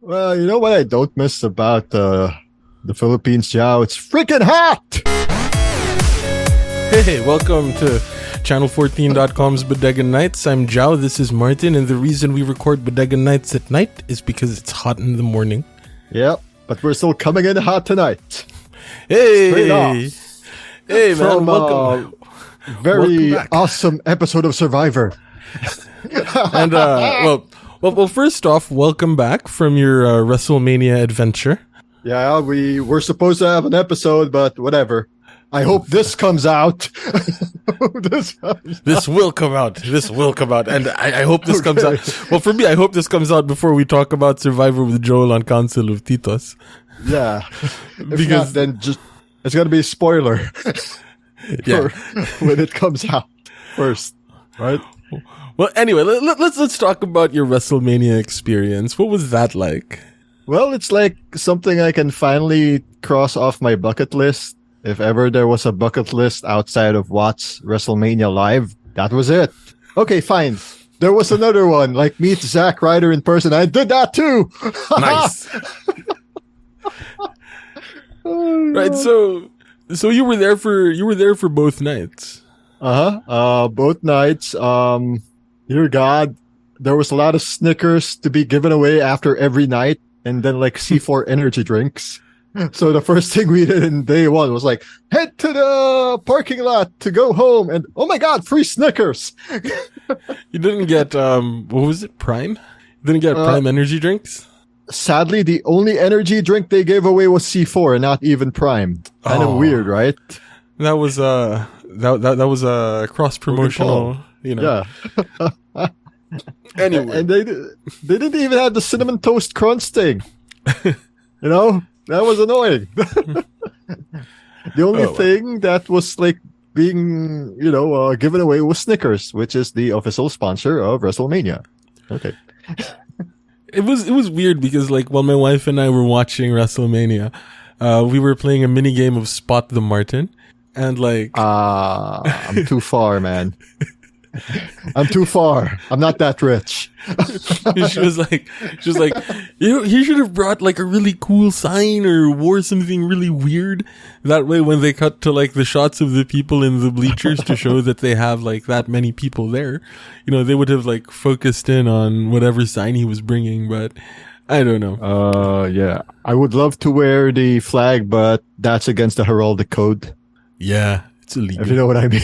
Well, you know what I don't miss about the Philippines, Joe? It's freaking hot! Hey, welcome to Channel14.com's Bodega Nights. I'm Jao, this is Martin, and the reason we record Bodega Nights at night is because it's hot in the morning. Yep, but we're still coming in hot tonight. Hey! Hey, man, From welcome. Very Welcome back. awesome episode of Survivor. And, well, first off, welcome back from your Wrestlemania adventure. Yeah, we were supposed to have an episode, but whatever. I hope this comes out. This will come out. This will come out. And I hope this comes out. Well, for me, I hope this comes out before we talk about Survivor with Joel on Council of Titos. Yeah. If Because- not, then just it's gonna be a spoiler Yeah. when it comes out first, right? Well, anyway, let's talk about your WrestleMania experience. What was that like? Well, it's like something I can finally cross off my bucket list. If ever there was a bucket list outside of Watts WrestleMania Live, that was it. Okay, fine. There was another one, like meet Zack Ryder in person. I did that too. Nice. Right, so you were there for both nights. Both nights. Dear God, there was a lot of Snickers to be given away after every night, and then like C4 energy drinks. So the first thing we did in day one was like, head to the parking lot to go home, and oh my God, free Snickers. You didn't get what was it, Prime? You didn't get Prime energy drinks? Sadly, the only energy drink they gave away was C4, and not even Prime. Kind of Oh. weird, right? That was that was a cross promotional, you know. Yeah. Anyway, And they didn't even have the cinnamon toast crunch thing. You know, that was annoying. The only Oh, wow. thing that was like being, given away was Snickers, which is the official sponsor of WrestleMania. Okay. it was weird because like while my wife and I were watching WrestleMania, we were playing a mini game of Spot the Martin, and like I'm too far, man. I'm too far. I'm not that rich. she was like, he should have brought like a really cool sign or wore something really weird. That way, when they cut to like the shots of the people in the bleachers to show that they have like that many people there, they would have like focused in on whatever sign he was bringing. But I don't know. Yeah. I would love to wear the flag, but that's against the heraldic code. Yeah, it's illegal. If you know what I mean.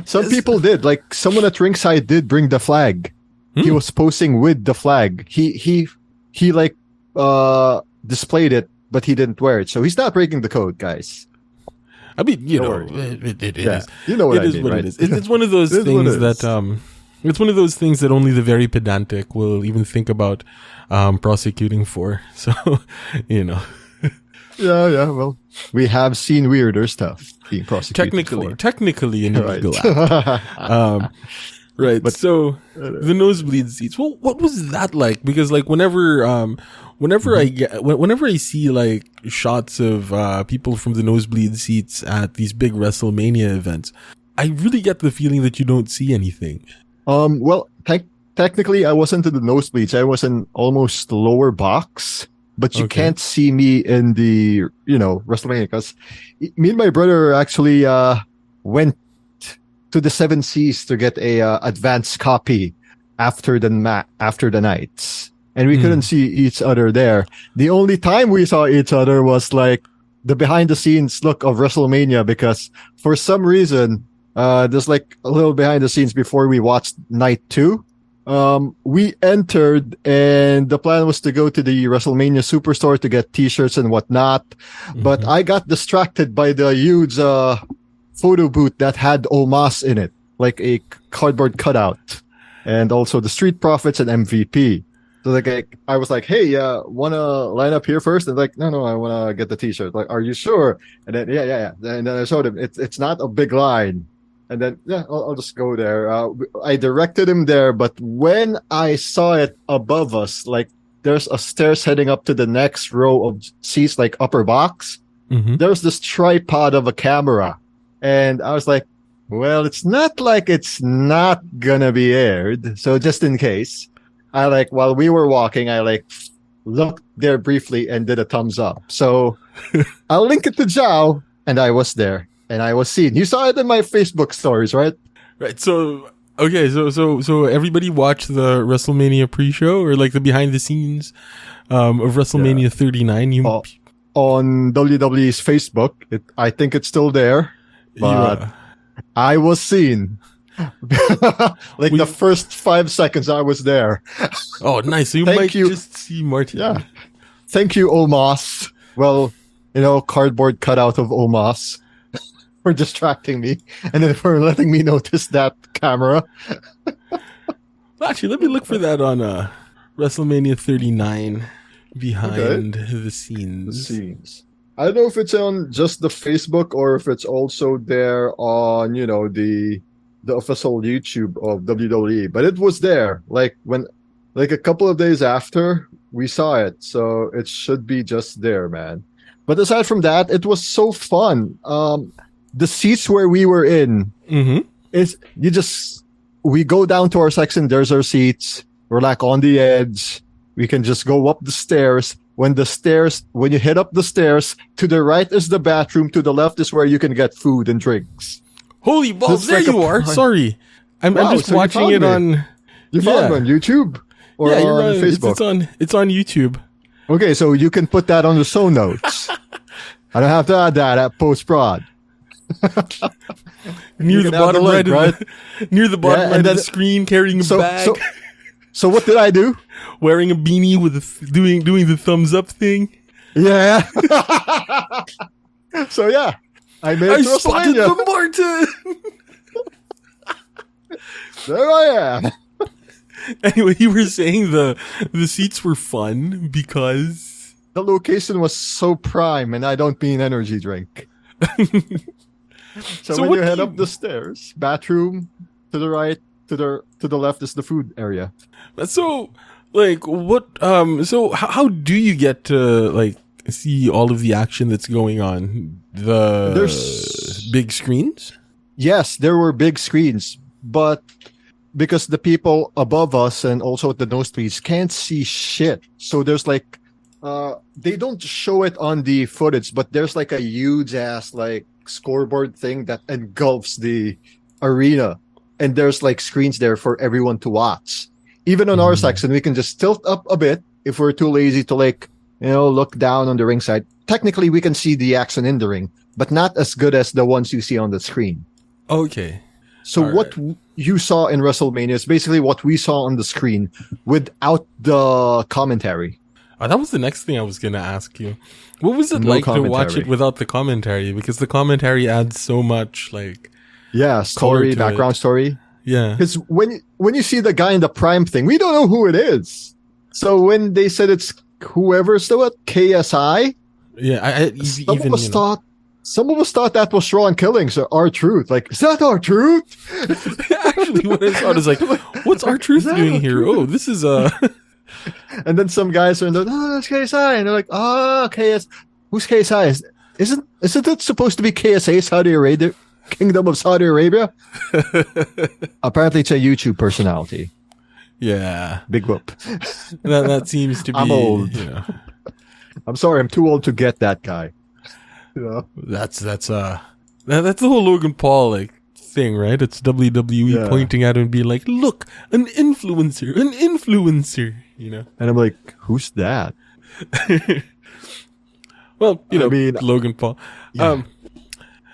Some people did. Like someone at ringside did bring the flag. He was posing with the flag. He like displayed it, but he didn't wear it. So he's not breaking the code, guys. I mean, Don't worry. it Yeah. is. You know what It I is mean, what right? it is. It's one of those It is what things it that is. it's one of those things that only the very pedantic will even think about prosecuting for. So, Yeah. Well, we have seen weirder stuff being prosecuted technically an Right. illegal act. Right. But- So the nosebleed seats. Well, what was that like? Because like whenever I see like shots of people from the nosebleed seats at these big WrestleMania events, I really get the feeling that you don't see anything. Well, technically, I wasn't in the nosebleeds. I was in almost lower box, but you Okay. can't see me in the, WrestleMania because me and my brother actually went to the Seven Seas to get a advanced copy after the nights, and we couldn't see each other there. The only time we saw each other was like the behind the scenes look of WrestleMania because for some reason. There's like a little behind the scenes before we watched night 2. We entered and the plan was to go to the WrestleMania Superstore to get t-shirts and whatnot. But I got distracted by the huge, photo booth that had Omos in it, like a cardboard cutout, and also the Street Profits and MVP. So like, I was like, hey, wanna line up here first? And like, no, I wanna get the t-shirt. Like, are you sure? And then, yeah. And then I showed him, it's not a big line. And then, I'll just go there. I directed him there, but when I saw it above us, like there's a stairs heading up to the next row of seats, like upper box. There's this tripod of a camera. And I was like, well, it's not like it's not gonna be aired. So just in case, I like while we were walking, I like looked there briefly and did a thumbs up. So I'll link it to Zhao, and I was there and I was seen. You saw it in my Facebook stories, right? Right. So okay. So everybody watched the WrestleMania pre-show or like the behind the scenes of WrestleMania 39. You on WWE's Facebook. I think it's still there, but I was seen. The first 5 seconds I was there. Oh, nice. So you might just see Martin. Yeah. Thank you, Omos. Well, cardboard cutout of Omos for distracting me and then for letting me notice that camera. Actually, let me look for that on WrestleMania 39 behind the scenes. I don't know if it's on just the Facebook or if it's also there on, the official YouTube of WWE, but it was there like a couple of days after we saw it. So it should be just there, man. But aside from that, it was so fun. The seats where we were in is we go down to our section. There's our seats. We're like on the edge. We can just go up the stairs. When you head up the stairs, to the right is the bathroom. To the left is where you can get food and drinks. Holy balls! There you are. Sorry, I'm just watching it on. You found it on YouTube or on Facebook. It's on YouTube. Okay, so you can put that on the show notes. I don't have to add that at post prod. Near the bottom right of the screen, carrying a bag. So what did I do? Wearing a beanie with doing the thumbs up thing. Yeah. So yeah, I spotted the Martin. There I am. Anyway, you were saying the seats were fun because the location was so prime, and I don't mean energy drink. So when you head up the stairs, bathroom to the right, to the left is the food area. So, like, what? So how do you get to like see all of the action that's going on? There's big screens. Yes, there were big screens, but because the people above us and also at the nosebleeds can't see shit, so there's like, they don't show it on the footage, but there's like a huge ass like scoreboard thing that engulfs the arena, and there's like screens there for everyone to watch. Even on our section, we can just tilt up a bit if we're too lazy to look down on the ringside. Technically, we can see the action in the ring, but not as good as the ones you see on the screen. Okay. So what you saw in WrestleMania is basically what we saw on the screen without the commentary. That was the next thing I was going to ask you. What was it like to watch it without the commentary? Because the commentary adds so much, like... Yeah, story, background story. Yeah. Because when you see the guy in the Prime thing, we don't know who it is. So when they said it's whoever's still at KSI... Yeah, some of us thought that was Raw and Killings or R-Truth. Like, is that R-Truth? Actually, what I thought is like, what's R-Truth doing here? Oh, this is And then some guys are in that's KSI, and they're like, KS. Who's KSI? Isn't it supposed to be KSA, Saudi Arabia, Kingdom of Saudi Arabia? Apparently, it's a YouTube personality. Yeah, big whoop. That seems to be. I'm old. I'm sorry, I'm too old to get that guy. That's the whole Logan Paul thing, right? It's WWE pointing at him and being like, "Look, an influencer." And I'm like, who's that? Well, Logan Paul. Yeah.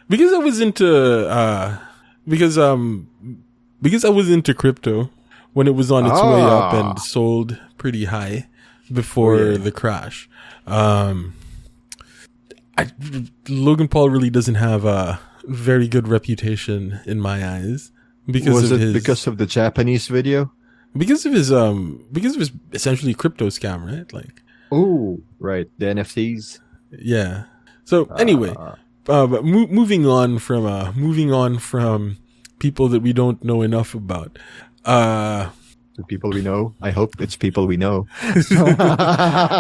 Because I was into because I was into crypto when it was on its way up and sold pretty high before the crash. Logan Paul really doesn't have a very good reputation in my eyes because of the Japanese video? Because of his essentially crypto scam, right? Like, oh, right, the NFTs. Yeah. So anyway, but moving on from people that we don't know enough about. The people we know. I hope it's people we know.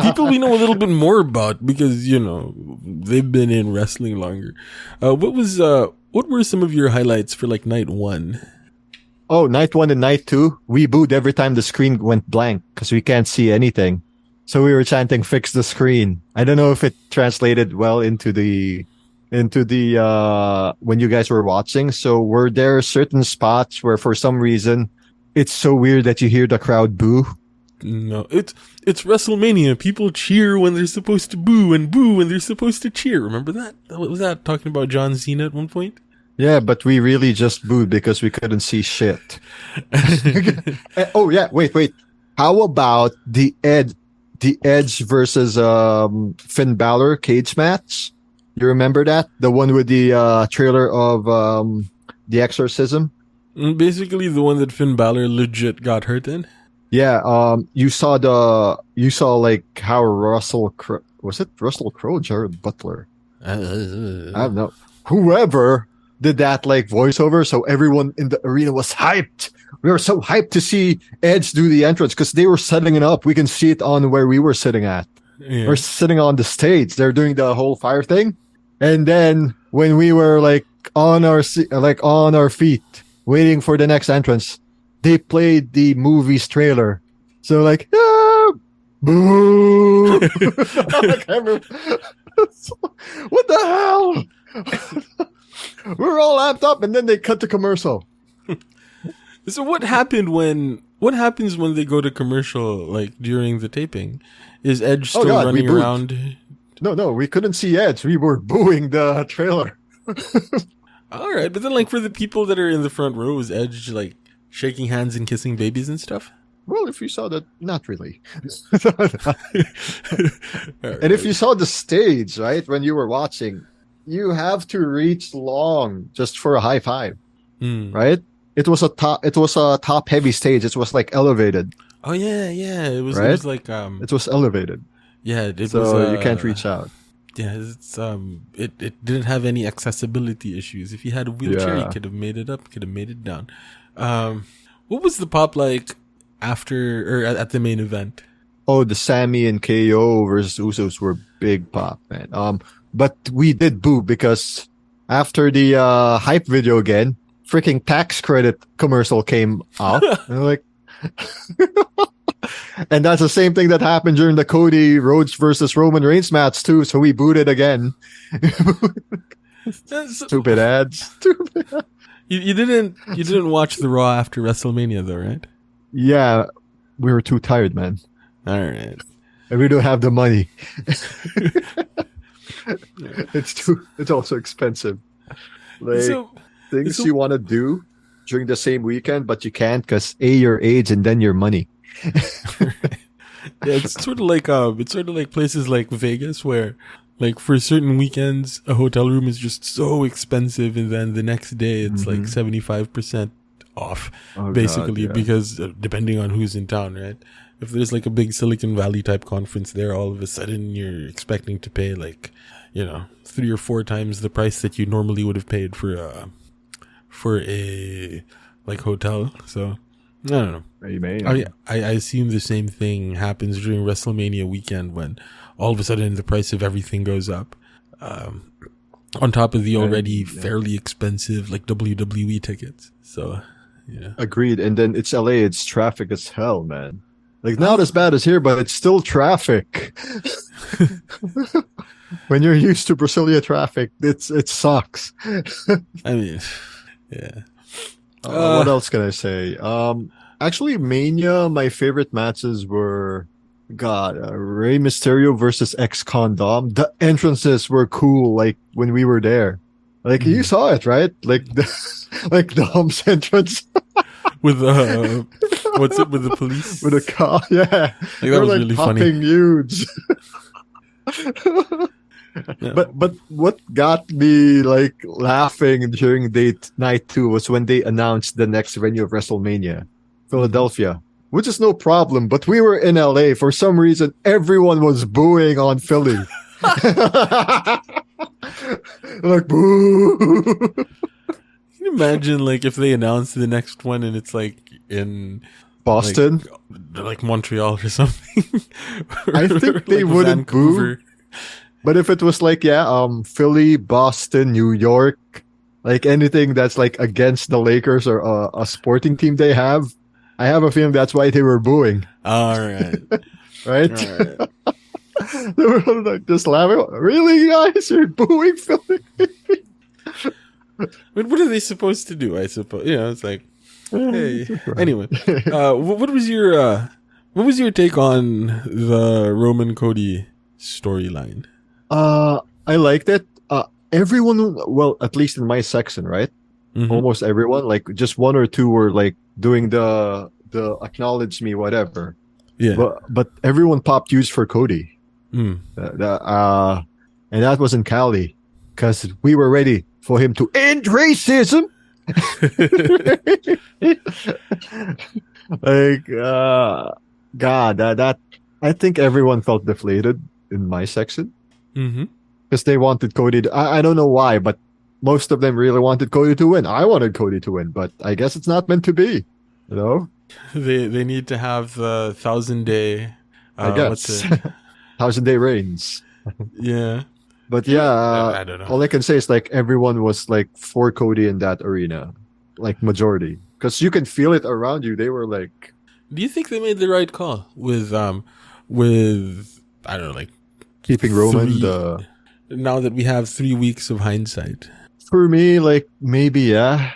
People we know a little bit more about because they've been in wrestling longer. What were some of your highlights for like night one? Oh, night 1 and night 2, we booed every time the screen went blank because we can't see anything. So we were chanting "fix the screen." I don't know if it translated well into the when you guys were watching. So were there certain spots where for some reason it's so weird that you hear the crowd boo? No, it's WrestleMania. People cheer when they're supposed to boo and boo when they're supposed to cheer. Remember that? What was that talking about John Cena at one point? Yeah, but we really just booed because we couldn't see shit. Oh yeah, wait. How about the Edge versus Finn Balor cage match? You remember that? The one with the trailer of The Exorcism? Basically, the one that Finn Balor legit got hurt in. Yeah, you saw like how Russell Crowe, was it Russell Crowe, Jared Butler? I don't know. Whoever did that like voiceover, so everyone in the arena was hyped. We were so hyped to see Edge do the entrance because they were setting it up. We can see it on where we were sitting at. Yeah. We're sitting on the stage. They're doing the whole fire thing, and then when we were like on our feet, waiting for the next entrance, they played the movie's trailer. So like, ah, boo! Like, what the hell? We're all amped up, and then they cut to commercial. So what happens when they go to commercial, like during the taping? Is Edge still running around? No, we couldn't see Edge. We were booing the trailer. All right, but then like for the people that are in the front row, is Edge like shaking hands and kissing babies and stuff? Well, if you saw that, not really. Right. And if you saw the stage, right, when you were watching, you have to reach long just for a high five, right? It was a top heavy stage. It was like elevated. Oh yeah. It was right? It was like it was elevated. Yeah, it so was. You can't reach out. Yeah, it's it didn't have any accessibility issues. If you had a wheelchair, you could have made it up, could have made it down. What was the pop like after or at the main event? Oh, the Sammy and KO versus Usos were big pop, man. But we did boo because after the hype video again, freaking tax credit commercial came out. And like, and that's the same thing that happened during the Cody Rhodes versus Roman Reigns match too. So we booed it again. Stupid ads. You didn't watch the Raw after WrestleMania though, right? Yeah, we were too tired, man. All right, and we don't have the money. It's also expensive. Like things you want to do during the same weekend, but you can't because your age and then your money. Yeah, it's sort of like places like Vegas where like for certain weekends a hotel room is just so expensive and then the next day it's like 75% off basically because depending on who's in town, right? If there's like a big Silicon Valley type conference there, all of a sudden you're expecting to pay like, 3 or 4 times the price that you normally would have paid for a like hotel. So I don't know. I assume the same thing happens during WrestleMania weekend when all of a sudden the price of everything goes up. On top of the already fairly expensive like WWE tickets. So yeah. Agreed. And then it's LA, it's traffic as hell, man. Like not as bad as here, but it's still traffic. When you're used to Brasilia traffic, it sucks. I mean, yeah. What else can I say? Actually, Mania, my favorite matches were, Rey Mysterio versus Ex-Condom. The entrances were cool, like, when we were there. Like, you saw it, right? Like, like Dom's entrance. With what's it, with the police? With a car, yeah. Like, that was like really popping funny. huge. Yeah. But what got me like laughing during night 2 was when they announced the next venue of WrestleMania, Philadelphia, which is no problem. But we were in LA for some reason. Everyone was booing on Philly, like boo. Can you imagine like if they announced the next one and it's like in Boston, like Montreal or something? I think they like wouldn't Vancouver. boo. But if it was like, Philly, Boston, New York, Like anything that's like against the Lakers or a sporting team they have, I have a feeling that's why they were booing, All right. right? All right. They were like just laughing. Really, guys, you're booing Philly? But what are they supposed to do? I suppose it's like, hey. Anyway, what was your take on the Roman Cody storyline? I liked it. Everyone, well, at least in my section, right? Mhm. Almost everyone, like just one or two were like doing the acknowledge me, whatever. Yeah. But everyone popped used for Cody. Mm. And that was in Cali because we were ready for him to end racism. Like, God, that I think everyone felt deflated in my section Mm-hmm. because they wanted Cody. I don't know why, but most of them really wanted Cody to win. I wanted Cody to win, but I guess it's not meant to be. You know, They need to have the 1,000-day. I guess 1,000 day reigns. Yeah. But yeah, I don't know. all I can say is like everyone was like for Cody in that arena, like majority, because you can feel it around you. They were like, Do you think they made the right call with I don't know, like keeping Roman. now that we have 3 weeks of hindsight? For me, like maybe yeah,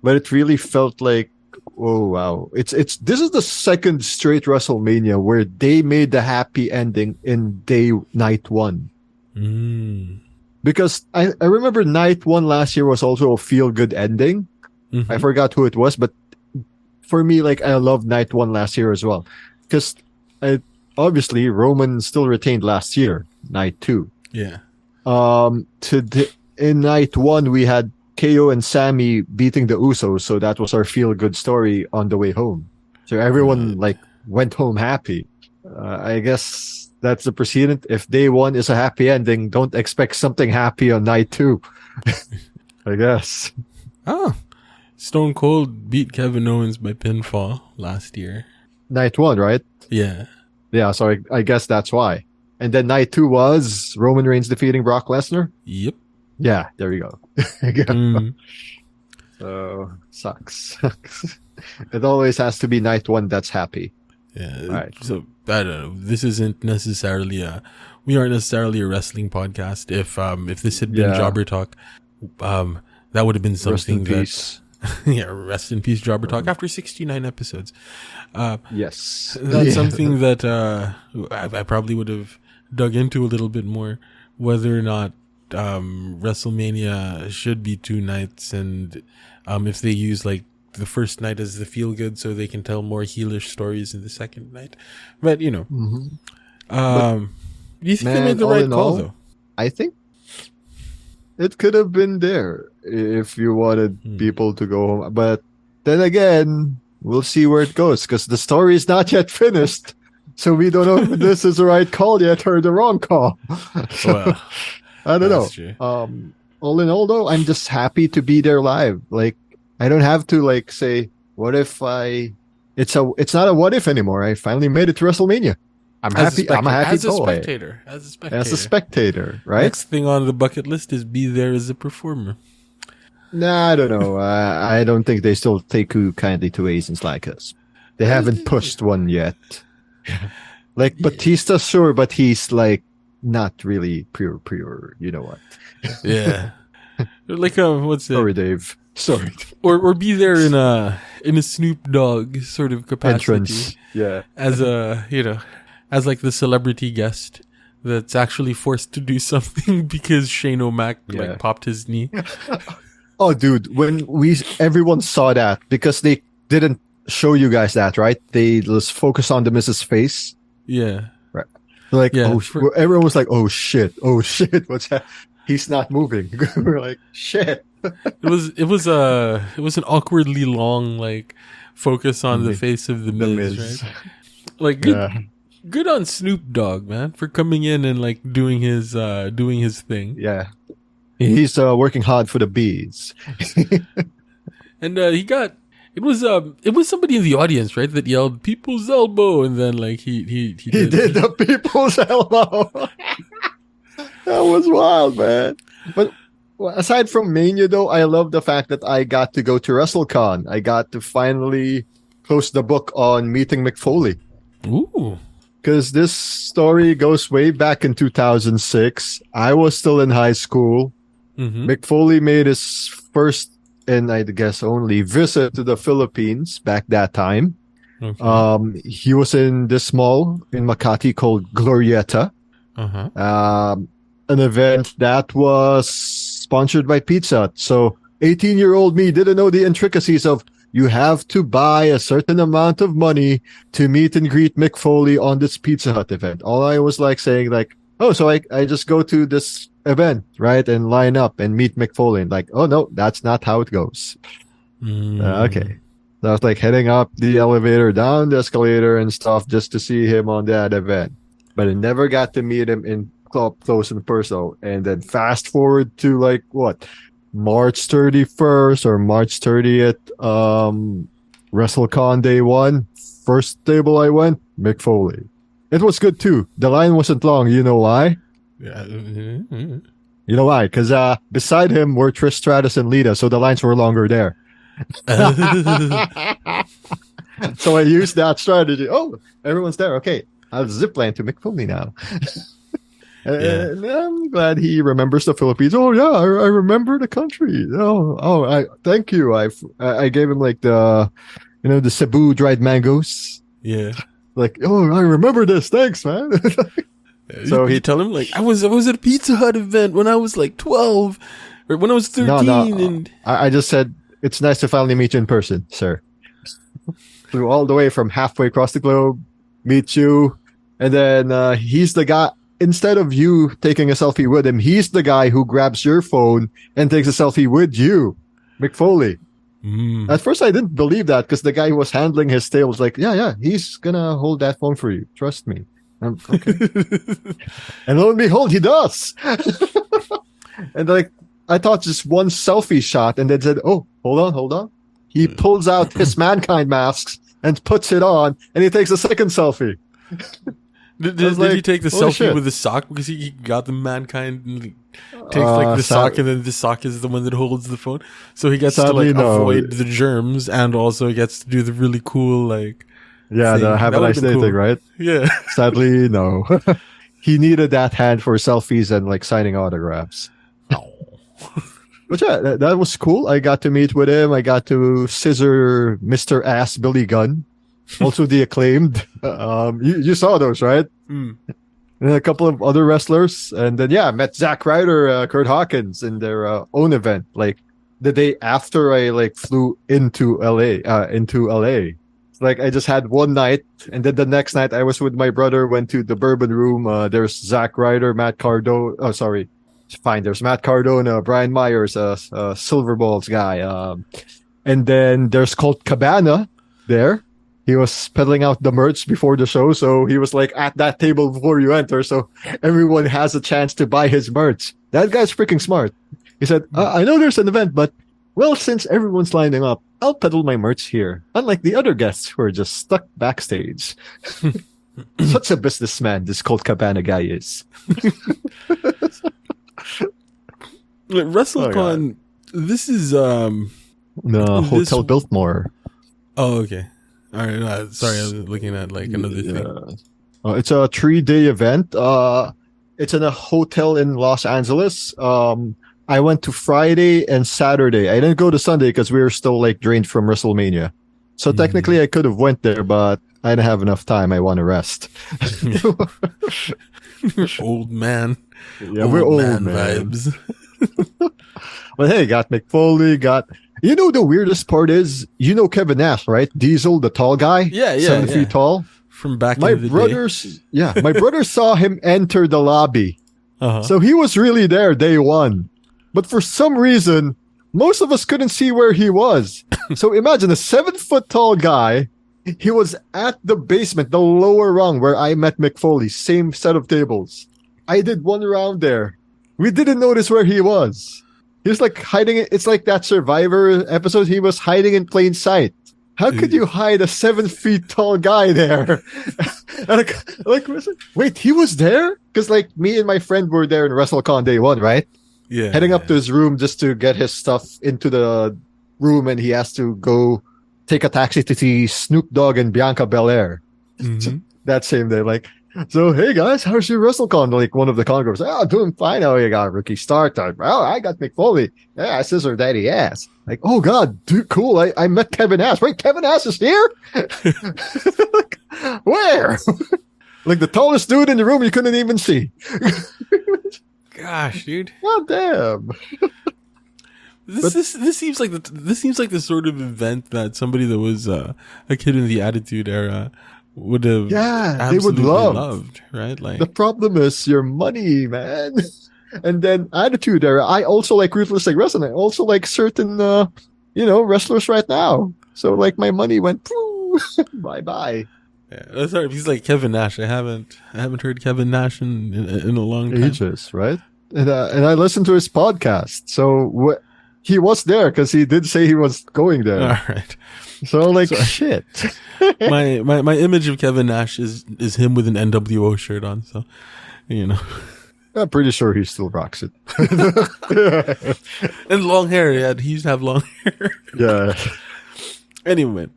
but it really felt like, oh wow, it's this is the second straight WrestleMania where they made the happy ending in night one. Mm. Because I remember night one last year was also a feel good ending. Mhm. I forgot who it was, but for me, like I loved night one last year as well. Because obviously Roman still retained last year, night two. Yeah. In night one, we had KO and Sammy beating the Usos, so that was our feel good story on the way home. So everyone like went home happy. I guess that's the precedent. If day one is a happy ending, don't expect something happy on night two. I guess. Oh, Stone Cold beat Kevin Owens by pinfall last year. Night one, right? Yeah. Yeah, so I guess that's why. And then night two was Roman Reigns defeating Brock Lesnar. Yep. Yeah, there you go. Mm. So sucks. It always has to be night one that's happy. Yeah. Right. So I don't know. This isn't necessarily we aren't necessarily a wrestling podcast. If this had been Yeah. Jobber Talk, that would have been Rest in something peace. yeah, rest in peace, Jobber Talk. After 69 episodes, Yes. that's Yeah. something that I probably would have dug into a little bit more, whether or not WrestleMania should be 2 nights, and if they use like the first night as the feel good, so they can tell more heelish stories in the second night. But Mhm. do you think they Man, made the all right in call all, though? I think it could have been there if you wanted people to go home. But then again, we'll see where it goes because the story is not yet finished. So we don't know if this is the right call yet or the wrong call. Well, I don't know. that's true. All in all, though, I'm just happy to be there live. Like, I don't have to like say, what if it's not a what if anymore. I finally made it to WrestleMania. I'm happy. I'm a happy as a boy. spectator. As a spectator. As a spectator, right? Next thing on the bucket list is be there as a performer. Nah, I don't know. I don't think they still take too kindly to Asians like us. They haven't pushed one yet. Like Batista, sure, but he's like not really pure. You know what? Yeah. Like what's it? Sorry, Dave. Sorry. Or be there in a Snoop Dogg sort of capacity. Entrance. Yeah. As as like the celebrity guest that's actually forced to do something because Shane O'Mac like popped his knee. Oh, dude, when everyone saw that because they didn't show you guys that, right? They just focus on the Mrs. face. Yeah. Right. Like, Yeah, everyone was like, oh shit, what's that? He's not moving. We're like, shit. It was an awkwardly long like focus on the face of the Miz. Right? Like good on Snoop Dogg, man, for coming in and like doing his thing. Yeah. He's working hard for the bees. And it was somebody in the audience, right, that yelled "People's Elbow," and then like he did the people's elbow. That was wild, man. But Well, aside from Mania, though, I love the fact that I got to go to WrestleCon. I got to finally close the book on meeting Mick Foley. Ooh. Because this story goes way back in 2006. I was still in high school. Mm-hmm. Mick Foley made his first, and I guess only, visit to the Philippines back that time. Okay. He was in this mall in Makati called Glorieta. Uh-huh. An event that was sponsored by Pizza Hut. So 18-year-old me didn't know the intricacies of you have to buy a certain amount of money to meet and greet Mick Foley on this Pizza Hut event. All I was like saying like, oh, so I just go to this event, right? And line up and meet Mick Foley. And like, oh no, that's not how it goes. Okay. So I was like heading up the elevator, down the escalator and stuff just to see him on that event. But I never got to meet him in close and personal. And then fast forward to like what? March 31st or March 30th, WrestleCon day one. First table I went, Mick Foley. It was good too. The line wasn't long. You know why? Yeah. You know why? Because beside him were Trish Stratus and Lita, so the lines were longer there. So I used that strategy. Oh, everyone's there. Okay, I'll zipline to Mick Foley now. And I'm glad he remembers the Philippines. Oh yeah, I remember the country. I thank you. I gave him like the Cebu dried mangoes. Yeah. Like, oh, I remember this. Thanks, man. So he tell him like I was at a Pizza Hut event when I was like 12 or when I was 13 and I just said it's nice to finally meet you in person, sir. Flew all the way from halfway across the globe, meet you, and then he's the guy. Instead of you taking a selfie with him, he's the guy who grabs your phone and takes a selfie with you, Mick Foley. At first, I didn't believe that because the guy who was handling his stay was like, yeah, he's gonna hold that phone for you. Trust me. Okay. And lo and behold, he does. And like, I thought just one selfie shot and then said, oh, hold on. He pulls out his Mankind masks and puts it on and he takes a second selfie. Did he take the selfie with the sock because he got the Mankind and takes like the sock and then the sock is the one that holds the phone, so he gets to like avoid the germs and also gets to do the really cool like the have a nice day thing, right? Yeah. Sadly, no. He needed that hand for selfies and like signing autographs. But yeah, that was cool. I got to meet with him. I got to scissor Mr. Ass Billy Gunn. Also the Acclaimed. You saw those, right? And a couple of other wrestlers. And then, I met Zack Ryder, Kurt Hawkins in their own event. Like, the day after I, like, flew into LA. It's like, I just had one night. And then the next night, I was with my brother, went to the Bourbon Room. There's Zack Ryder, Matt Cardone. Oh, sorry. Fine. There's Matt Cardone, Brian Myers, Silver Balls guy. And then there's Colt Cabana there. He was peddling out the merch before the show, so he was like at that table before you enter, so everyone has a chance to buy his merch. That guy's freaking smart. He said, I know there's an event, but, well, since everyone's lining up, I'll peddle my merch here, unlike the other guests who are just stuck backstage. Such a businessman this Colt Cabana guy is. WrestleCon, this is... Hotel Biltmore. Oh, okay. All right, sorry, I was looking at like another thing. It's a 3-day event. It's in a hotel in Los Angeles. I went to Friday and Saturday. I didn't go to Sunday because we were still like drained from WrestleMania. So technically I could have went there, but I didn't have enough time. I want to rest. Old man. Yeah, we're old man vibes. But hey, got Mick Foley, you know the weirdest part is, Kevin Nash, right? Diesel, the tall guy? Yeah. 7 feet tall. From back in the day. My brother saw him enter the lobby. So he was really there day one. But for some reason, most of us couldn't see where he was. So imagine a 7-foot tall guy. He was at the basement, the lower rung where I met Mick Foley. Same set of tables. I did one round there. We didn't notice where he was. He was like hiding. It's like that Survivor episode. He was hiding in plain sight. How could you hide a 7 feet tall guy there? Wait, he was there? Because like me and my friend were there in WrestleCon day one, right? Yeah. heading up to his room just to get his stuff into the room, and he has to go take a taxi to see Snoop Dogg and Bianca Belair Mm-hmm. that same day. Like, so hey guys, how's your WrestleCon? Like one of the con goes, oh, doing fine. Oh, you got Ricky Stark. Oh, I got Mick Foley. Yeah, Scissor Daddy Ass. Like, oh god, dude, cool. I met Kevin Nash. Wait, Kevin Nash is here? Like, where? Like the tallest dude in the room you couldn't even see. Gosh, dude. God damn. This seems like the sort of event that somebody that was a kid in the Attitude Era would have They would absolutely love. loved, right? Like The problem is your money, man. And then Attitude Era. I also like Ruthless Like Wrestling. I also like certain, wrestlers right now. So like my money went bye bye. yeah, sorry, he's like Kevin Nash. I haven't heard Kevin Nash in a long time. Ages, right? And I listened to his podcast. So he was there because he did say he was going there. All right. So like Sorry. shit. my image of Kevin Nash is him with an NWO shirt on. So, I'm pretty sure he still rocks it. and long hair. Yeah, he used to have long hair. Yeah. Anyway.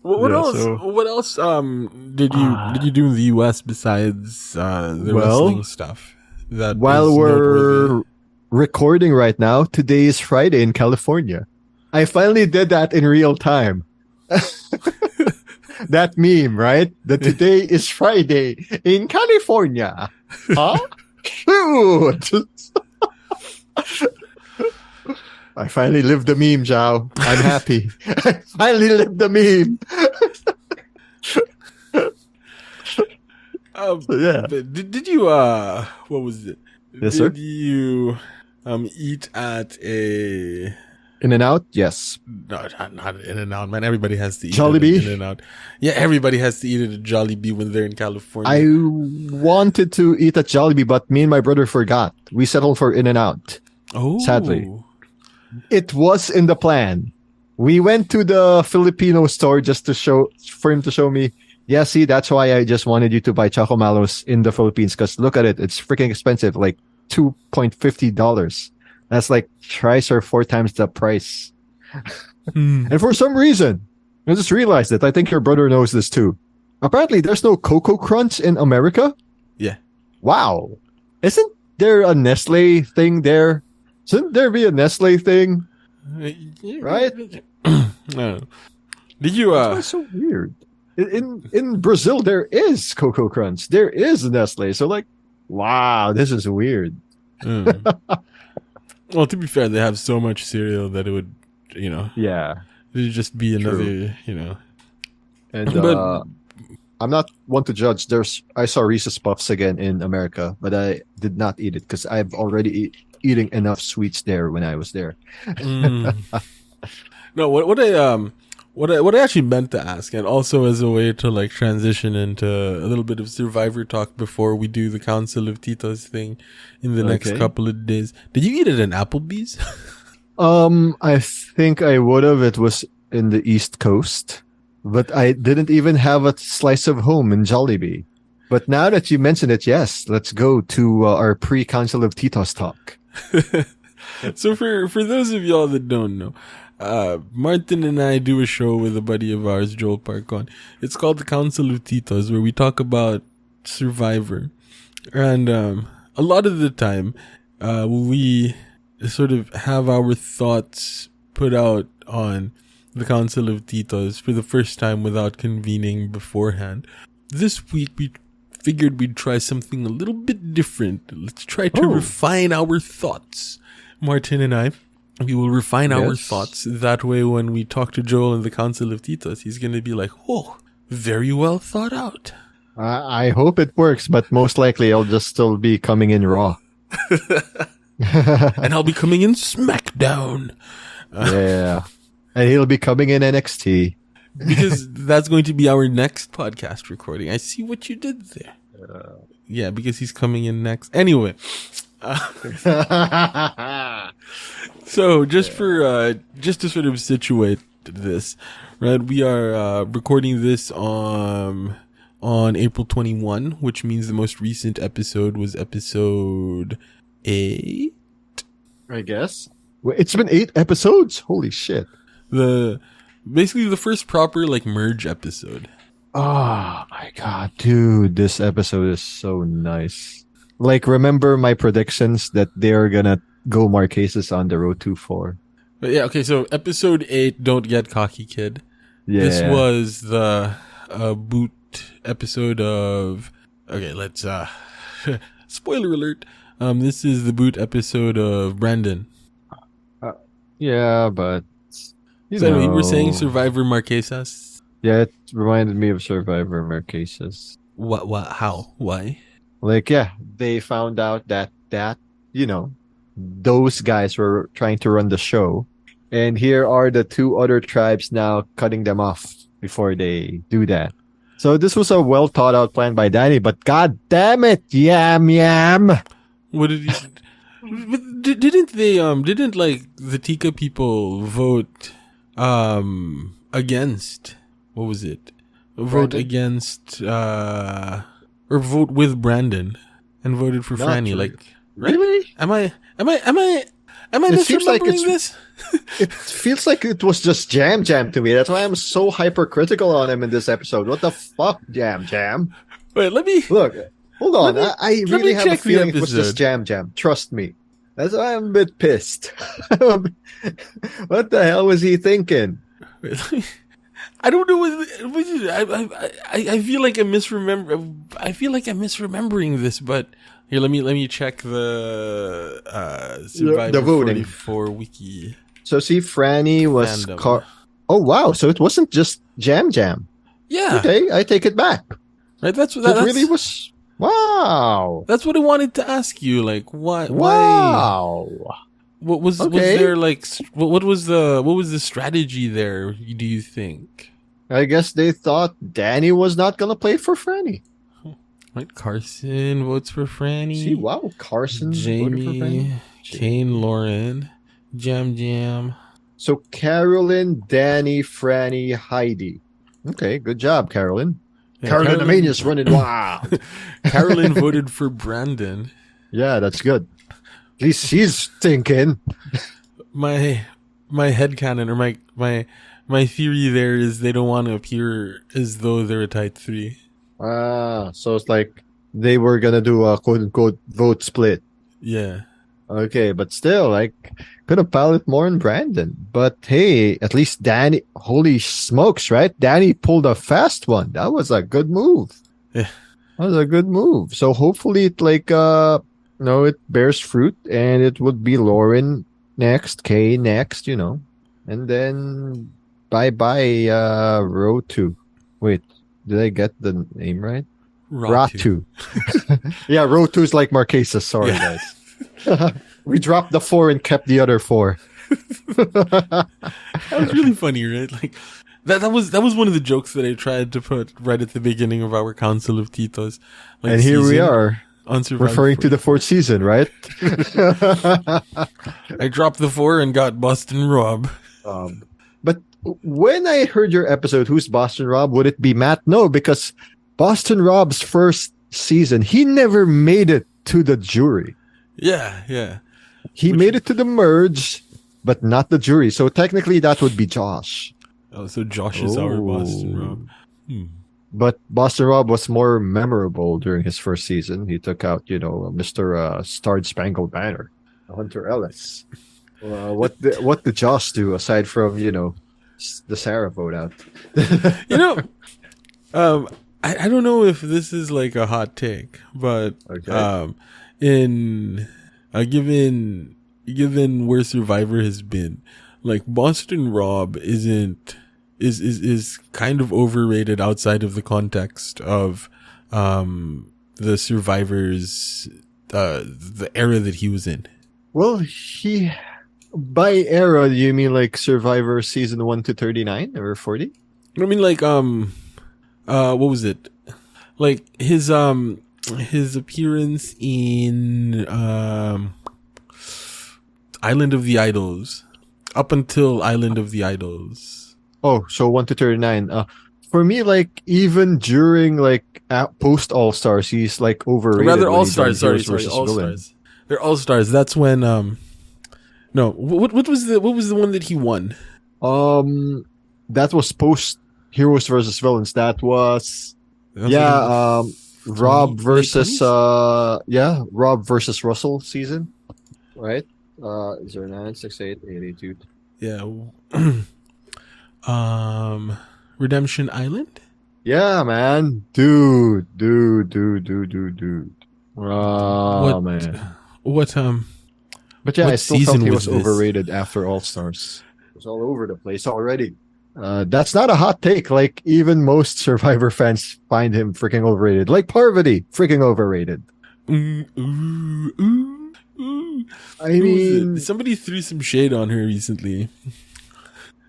What Yeah, else? so- What else? Did you do in the U.S. besides the wrestling stuff? That While is we're noteworthy? recording right now, today is Friday in California. I finally did that in real time. That meme, right? That today is Friday in California. Huh? Shoot! I finally lived the meme, Zhao. I'm happy. I finally lived the meme. Yeah. But did you what was it? Yes, sir. Did you eat at a In and out? Yes. no, not In and Out, man. Everybody has to eat Jollibee? at In and Out. Yeah, everybody has to eat at a Jollibee when they're in California. I wanted to eat at Jollibee, but me and my brother forgot. We settled for In and Out. sadly. It was in the plan. We went to the Filipino store just for him to show me. Yeah, see, that's why I just wanted you to buy Choco Malos in the Philippines, because look at it. It's freaking expensive, like $2.50. That's like thrice or four times the price. And for some reason, I just realized that. I think your brother knows this too. Apparently, there's no Cocoa Crunch in America. Yeah. Wow. Isn't there a Nestle thing there? Shouldn't there be a Nestle thing? Right? No. Did you That's so weird. In Brazil, there is Cocoa Crunch. There is Nestle. So like, wow, this is weird. Well, to be fair, they have so much cereal that it would, Yeah. it would just be another, And But- I'm not one to judge. I saw Reese's Puffs again in America, but I did not eat it because I've already eating enough sweets there when I was there. No, what I actually meant to ask, and also as a way to like transition into a little bit of Survivor talk before we do the Council of Titos thing in the next Okay. couple of days. Did you eat it in Applebee's? I think I would have. It was in the East Coast, but I didn't even have a slice of home in Jollibee. But now that you mention it, yes, let's go to our pre-Council of Titos talk. So for those of y'all that don't know, Martin and I do a show with a buddy of ours, Joel Parkon. It's called the Council of Titos, where we talk about Survivor. And a lot of the time, we sort of have our thoughts put out on the Council of Titos for the first time without convening beforehand. This week, we figured we'd try something a little bit different. Let's try to refine our thoughts. Martin and I, we will refine our Yes. thoughts. That way, when we talk to Joel in the Council of Titos, he's going to be like, oh, very well thought out. I hope it works, but most likely I'll just still be coming in raw. And I'll be coming in SmackDown. Yeah. And he'll be coming in NXT. Because that's going to be our next podcast recording. I see what you did there. Yeah, because he's coming in next. Anyway. So just to sort of situate this, right? We are recording this on April 21, which means the most recent episode was episode I guess. It's been 8 episodes. Holy shit. The basically the first proper like merge episode. Oh my god, dude, this episode is so nice. Like, remember my predictions that they're gonna go Marquesas on the road to 4? But yeah, okay, so episode 8, Don't Get Cocky Kid. Yeah. This was the boot episode of. Okay, let's spoiler alert. This is the boot episode of Brandon. Yeah, but So anyway, we're saying Survivor Marquesas. Yeah, it reminded me of Survivor Marquesas. What? How? Why? Like, yeah, they found out that those guys were trying to run the show, and here are the 2 other tribes now cutting them off before they do that. So this was a well thought out plan by Danny, but god damn it, Yam Yam. What did he? But didn't they? Didn't like the Tika people vote against? What was it? Vote Brandon? against or vote with Brandon and voted for Not Franny. true. Like, right? Really? Am I It seems like misremembering this? It feels like it was just Jam Jam to me. That's why I'm so hypercritical on him in this episode. What the fuck, Jam Jam? Wait, let me. Look, hold on. Let me- I let really me have a check the feeling it was episode. just Jam Jam. Trust me. That's why I'm a bit pissed. What the hell was he thinking? Wait, let me I don't know what I feel like I'm misremembering this, but here let me check the Survivor voting. 44 wiki. So see, Franny was Fandom. Oh wow! So it wasn't just Jam Jam. Yeah, Okay, I take it back. right. That's So what it really was. Wow! That's what I wanted to ask you. Like, why? Wow! What was Okay. there like? What was the strategy there? Do you think? I guess they thought Danny was not gonna play for Franny. Right, Carson votes for Franny. See, wow, Carson voted for Jamie, Franny. Kane, Lauren, Jam. So Carolyn, Danny, Franny, Heidi. Okay, good job, Carolyn. Yeah, Carolyn the Mania's running wild. Carolyn voted for Brandon. Yeah, that's good. At least she's thinking. My headcanon or my theory there is they don't want to appear as though they're a tight 3. So it's like they were gonna do a quote unquote vote split. Yeah. Okay, but still, like, could have piled it more on Brandon. But hey, at least Danny, holy smokes, right? Danny pulled a fast one. That was a good move. Yeah. That was a good move. So hopefully it it bears fruit, and it would be Lauren next, Kay next, and then bye row 2. Wait, did I get the name right? Ratu. Ratu. Yeah, row 2 is like Marquesas. Sorry, Yeah. guys. We dropped the 4 and kept the other 4. That was really funny, right? Like that was one of the jokes that I tried to put right at the beginning of our Council of Titos. Like, And here we season are, on Survivor referring to the 4th season, right? I dropped the 4 and got Boston Rob. But when I heard your episode, Who's Boston Rob? Would it be Matt? No, because Boston Rob's first season, he never made it to the jury. Yeah. He made it to the merge, but not the jury. So technically, that would be Josh. Oh, so Josh is our Boston Rob. But Boston Rob was more memorable during his first season. He took out, Mr. Starred Spangled Banner, Hunter Ellis. What did Josh do aside from, the Sarah vote out? I don't know if this is like a hot take, but Okay. in given where Survivor has been, like Boston Rob is kind of overrated outside of the context of the Survivors the era that he was in. Well, by era, do you mean like Survivor season 1 to 39 or 40? I mean, like what was it? Like his appearance in Island of the Idols, up until Island of the Idols. Oh, so 1 to 39. For me, like, even during, like, post All-Stars, he's, like, overrated. Rather, when All he done Stars. Sorry, Heroes versus All Villain. Stars. They're All Stars. That's when No, what was the one that he won? That was post Heroes versus Villains. That was That was like in the Rob 20 late versus 20s? Rob versus Russell season, right? 0968 Yeah. Redemption Island. Yeah, man, dude. What Oh man, what but yeah, I what still felt season he was was this? overrated after All Stars. It was all over the place already. That's not a hot take. Like even most Survivor fans find him freaking overrated. Like Parvati, freaking overrated. Ooh, ooh, ooh, ooh. I Who was it? mean, Somebody threw some shade on her recently.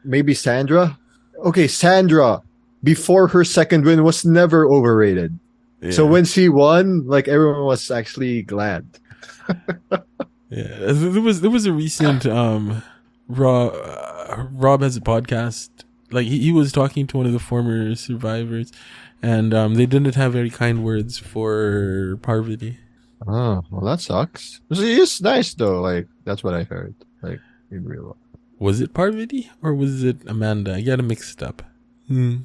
maybe Sandra. Okay, Sandra, before her second win, was never overrated. So Yeah. when she won, like everyone was actually glad. Yeah. There was a recent Rob has a podcast. Like he was talking to one of the former survivors, and they didn't have very kind words for Parvati. Oh, well, that sucks. She is nice though. Like that's what I heard. Like in real life. Was it Parvati or was it Amanda? I got it mixed up. Hmm.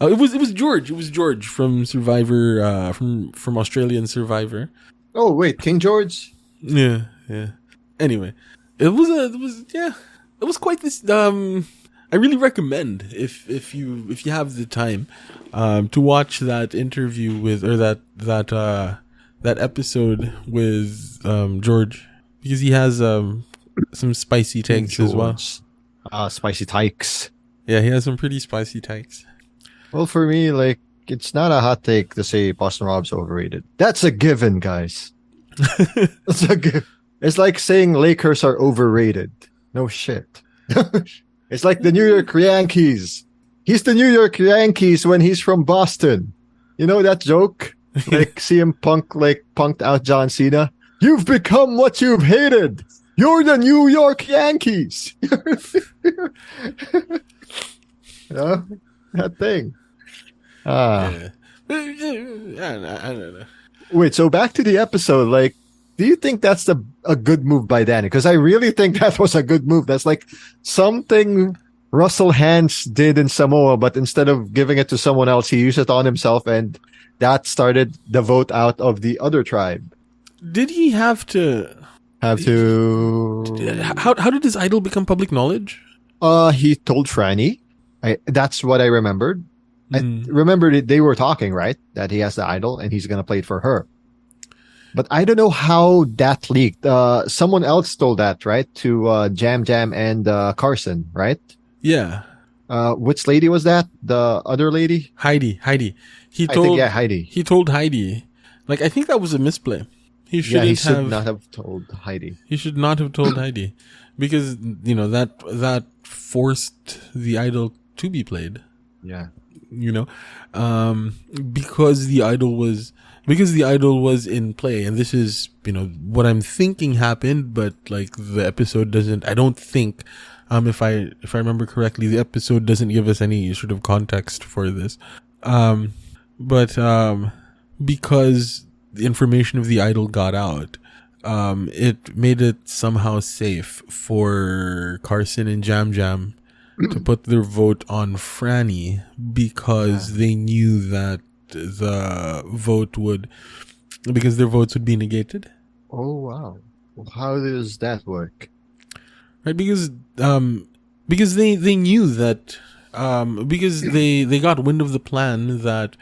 It was George. It was George from Survivor, from Australian Survivor. Oh wait, King George. Yeah, yeah. Anyway, it was quite this. I really recommend if you have the time, to watch that interview with or that episode with George, because he has some spicy King takes as well. George. Spicy tykes. Yeah, he has some pretty spicy takes. Well, for me, like it's not a hot take to say Boston Rob's overrated. That's a given, guys. It's a given. It's like saying Lakers are overrated. No shit. It's like the New York Yankees. He's the New York Yankees when he's from Boston. You know that joke? Like CM Punk like punked out John Cena. You've become what you've hated. You're the New York Yankees. You know? That thing. Yeah. I don't know. Wait, so back to the episode, like, do you think that's a good move by Danny? Because I really think that was a good move. That's like something Russell Hantz did in Samoa, but instead of giving it to someone else, he used it on himself, and that started the vote out of the other tribe. Did he have to? Have to. How did his idol become public knowledge? He told Franny. That's what I remembered. I Hmm. remembered they were talking, right? That he has the idol and he's gonna play it for her. But I don't know how that leaked. Someone else told that, right? To Jam Jam and Carson, right? Yeah, Which lady was that? The other lady? Heidi. He I told think, yeah, Heidi. he told Heidi. Like I think that was a misplay. He Yeah, shouldn't he should have. not have told Heidi. He should not have told Heidi, because that forced the idol to be played. Yeah. You know, because the idol was in play, and this is what I'm thinking happened, but like the episode doesn't. I don't think, if I remember correctly, the episode doesn't give us any sort of context for this. But because the information of the idol got out, it made it somehow safe for Carson and Jam Jam to put their vote on Franny, because they knew that their votes would be negated. Oh wow. Well, how does that work? Right, because they knew that, because they got wind of the plan that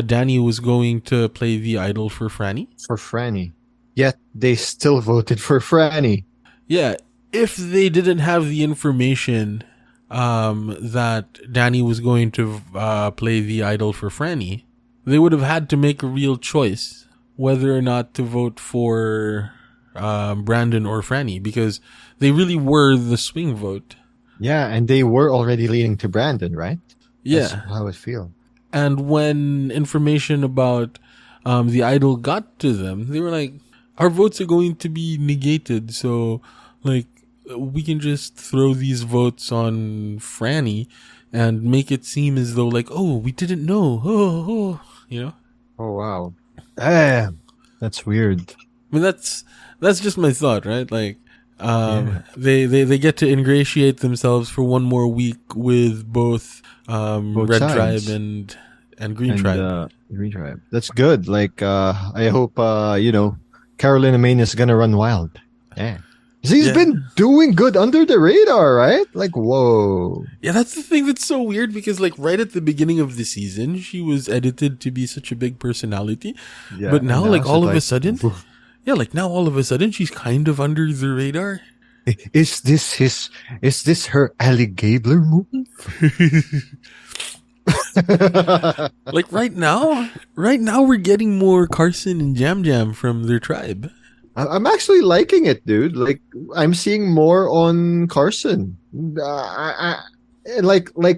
Danny was going to play the idol for Franny. For Franny. Yet they still voted for Franny. Yeah, if they didn't have the information that Danny was going to play the idol for Franny, they would have had to make a real choice whether or not to vote for Brandon or Franny, because they really were the swing vote. Yeah, and they were already leaning to Brandon, right? Yeah. That's how it feels. And when information about the idol got to them, they were like, our votes are going to be negated, so like we can just throw these votes on Franny and make it seem as though like, oh, we didn't know. Oh. Oh wow. Damn. That's weird. I mean, that's just my thought, right? Like, Yeah. they get to ingratiate themselves for one more week with both Both Red Tribe sides. and Green And Tribe. Green Tribe. That's good. Like I hope Carolina Maine is gonna run wild. Yeah. He's Yeah, been doing good under the radar, right? Like whoa. yeah, that's the thing that's so weird because like right at the beginning of the season, she was edited to be such a big personality, Yeah. but now And now like it's all just of a like sudden, yeah, like now all of a sudden she's kind of under the radar. is this her alligator move? Like right now we're getting more Carson and Jam Jam from their tribe. I'm actually liking it, dude. Like I'm seeing more on Carson. Like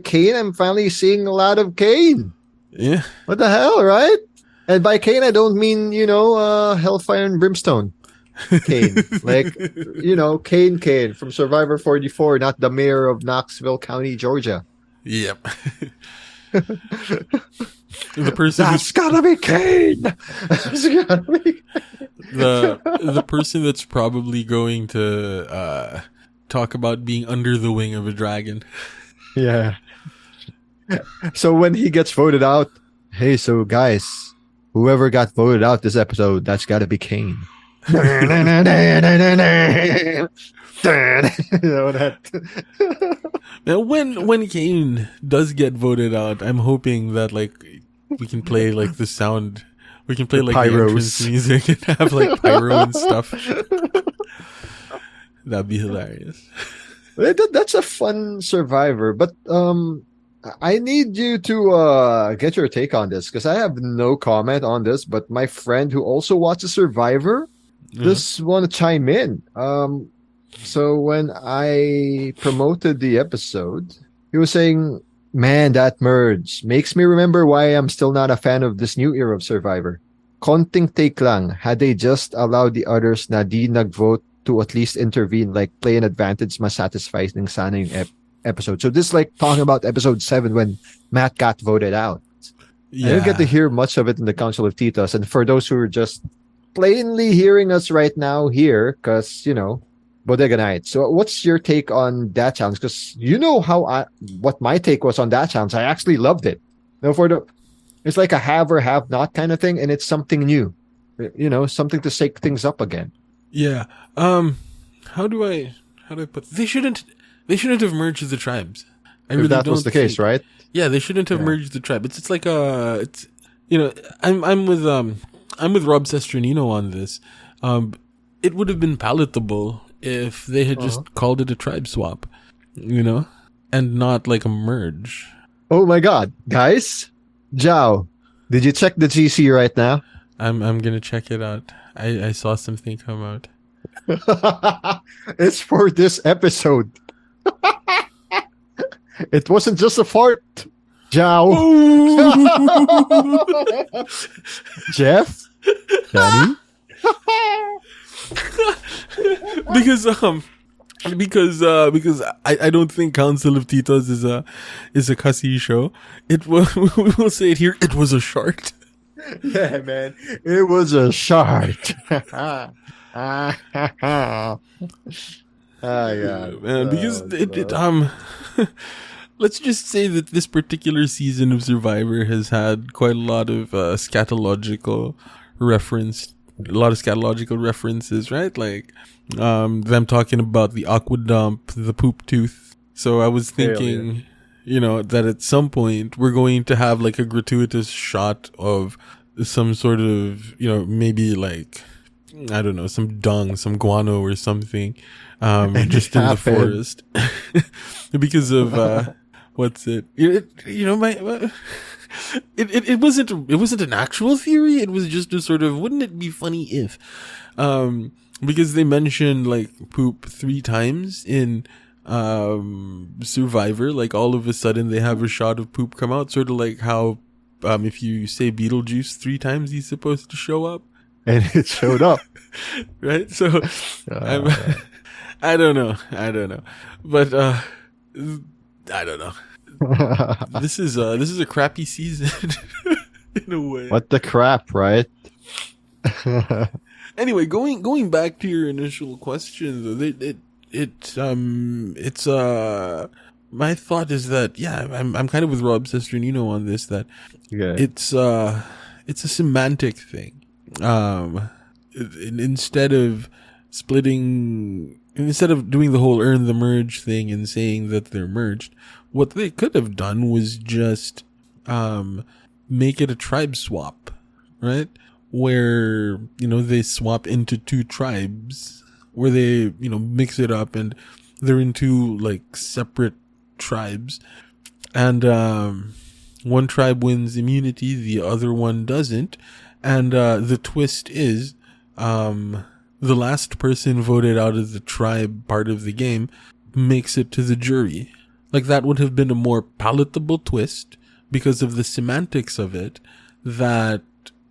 Kane, I'm finally seeing a lot of Kane. Yeah. What the hell, right? And by Kane, I don't mean Hellfire and Brimstone Kane. Like Kane from Survivor 44, not the mayor of Knoxville County, Georgia. Yep. The person That's gotta be Kane. That's gotta be. the person that's probably going to talk about being under the wing of a dragon. Yeah. So when he gets voted out, hey, so guys, whoever got voted out this episode, that's got to be Kane. You know that. Now, when Kane does get voted out, I'm hoping that like we can play like the sound, we can play The like the pyros. entrance music and have like pyro and stuff. That'd be hilarious. That's a fun Survivor, but I need you to get your take on this because I have no comment on this. But my friend who also watches Survivor just want to chime in. So when I promoted the episode, he was saying, "Man, that merge makes me remember why I'm still not a fan of this new era of Survivor. Konting take lang, had they just allowed the others na di nag-vote to at least intervene, like play an advantage, mas satisfying sana yung episode." So this is like talking about episode 7 when Matt got voted out. I didn't get to hear much of it in the Council of Titos. And for those who are just plainly hearing us right now here, because, Bodega Nights. So what's your take on that challenge? Because what my take was on that challenge. I actually loved it. It's like a have or have not kind of thing, and it's something new. Something to shake things up again. Yeah. How do I put? They shouldn't have merged the tribes. I If really that don't was the case, think- right? Yeah, they shouldn't have Yeah. merged the tribe. It's like I'm with Rob Sesternino on this. It would have been palatable if they had just called it a tribe swap, and not like a merge. Oh my God, guys! Zhao, did you check the GC right now? I'm gonna check it out. I saw something come out. It's for this episode. It wasn't just a fart, Zhao. Jeff, Danny. because I don't think Council of Titos is a cussy show. It was we will say it here. It was a shart. Yeah, man, it was a shart. Yeah, Man, because let's just say that this particular season of Survivor has had quite a lot of scatological references, right? Like them talking about the aqua dump, the poop tooth. So I was thinking, that at some point we're going to have like a gratuitous shot of some sort of, maybe like, I don't know, some dung, some guano or something, just in the forest because of, what's it? It wasn't an actual theory. It was just a sort of, wouldn't it be funny if, because they mentioned like poop 3 times in, Survivor, like all of a sudden they have a shot of poop come out, sort of like how, if you say Beetlejuice 3 times, he's supposed to show up. And it showed up. Right? So, I don't know. But, I don't know. This is a crappy season in a way. What the crap, right? Anyway, going back to your initial question, though, it's my thought is that I'm kind of with Rob Sesternino on this, that Yeah. it's a semantic thing. Instead of doing the whole earn the merge thing and saying that they're merged, what they could have done was just make it a tribe swap, right? Where, they swap into two tribes, where they, mix it up and they're in two, like, separate tribes. And one tribe wins immunity, the other one doesn't. And the twist is the last person voted out of the tribe part of the game makes it to the jury. Like, that would have been a more palatable twist because of the semantics of it that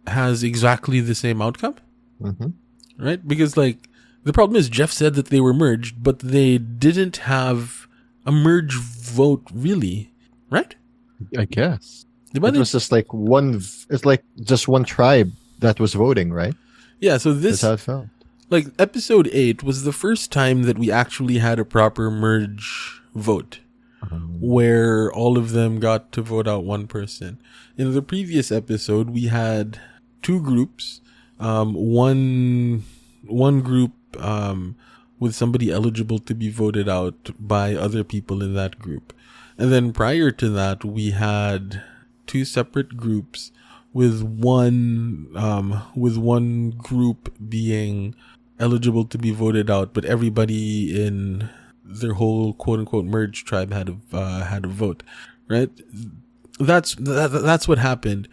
has exactly the same outcome. Mm-hmm. Right? Because, like, the problem is Jeff said that they were merged, but they didn't have a merge vote, really. Right? I guess. It was just like it's like just one tribe that was voting, right? Yeah, so That's how it felt. like, episode 8 was the first time that we actually had a proper merge vote, where all of them got to vote out one person. In the previous episode, we had two groups, one group with somebody eligible to be voted out by other people in that group. And then prior to that, we had two separate groups with one group being eligible to be voted out, but everybody in their whole quote unquote merge tribe had a vote, right? That's what happened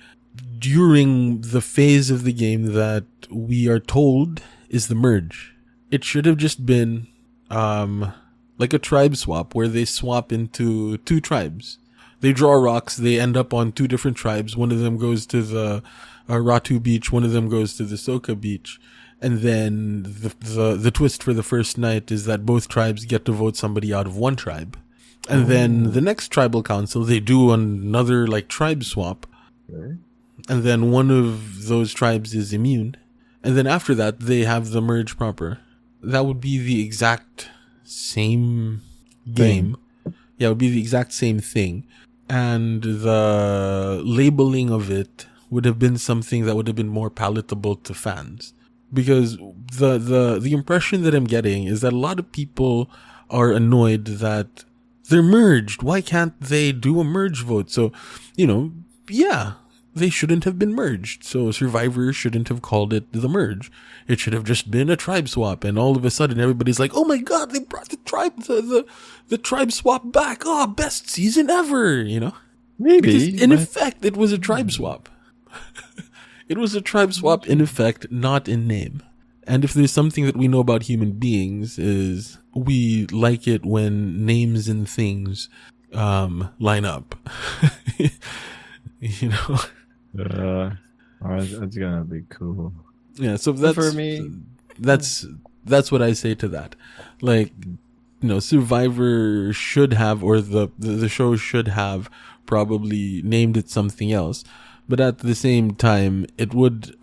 during the phase of the game that we are told is the merge. It should have just been like a tribe swap, where they swap into two tribes. They draw rocks, they end up on two different tribes. One of them goes to the Ratu beach, one of them goes to the Soka beach. And then the twist for the first night is that both tribes get to vote somebody out of one tribe. And then the next tribal council, they do another, like, tribe swap. Okay. And then one of those tribes is immune. And then after that, they have the merge proper. That would be the exact same game. Yeah, it would be the exact same thing. And the labeling of it would have been something that would have been more palatable to fans. Because the impression that I'm getting is that a lot of people are annoyed that they're merged. Why can't they do a merge vote? So, they shouldn't have been merged. So Survivor shouldn't have called it the merge. It should have just been a tribe swap. And all of a sudden, everybody's like, "Oh my God, they brought the tribe swap back! Oh, best season ever!" Maybe. Because in effect, it was a tribe swap. It was a tribe swap in effect, not in name. And if there's something that we know about human beings, is we like it when names and things line up. That's gonna be cool. Yeah, so that's for me. That's what I say to that. Like, Survivor should have, or the show should have probably named it something else. But at the same time, it would,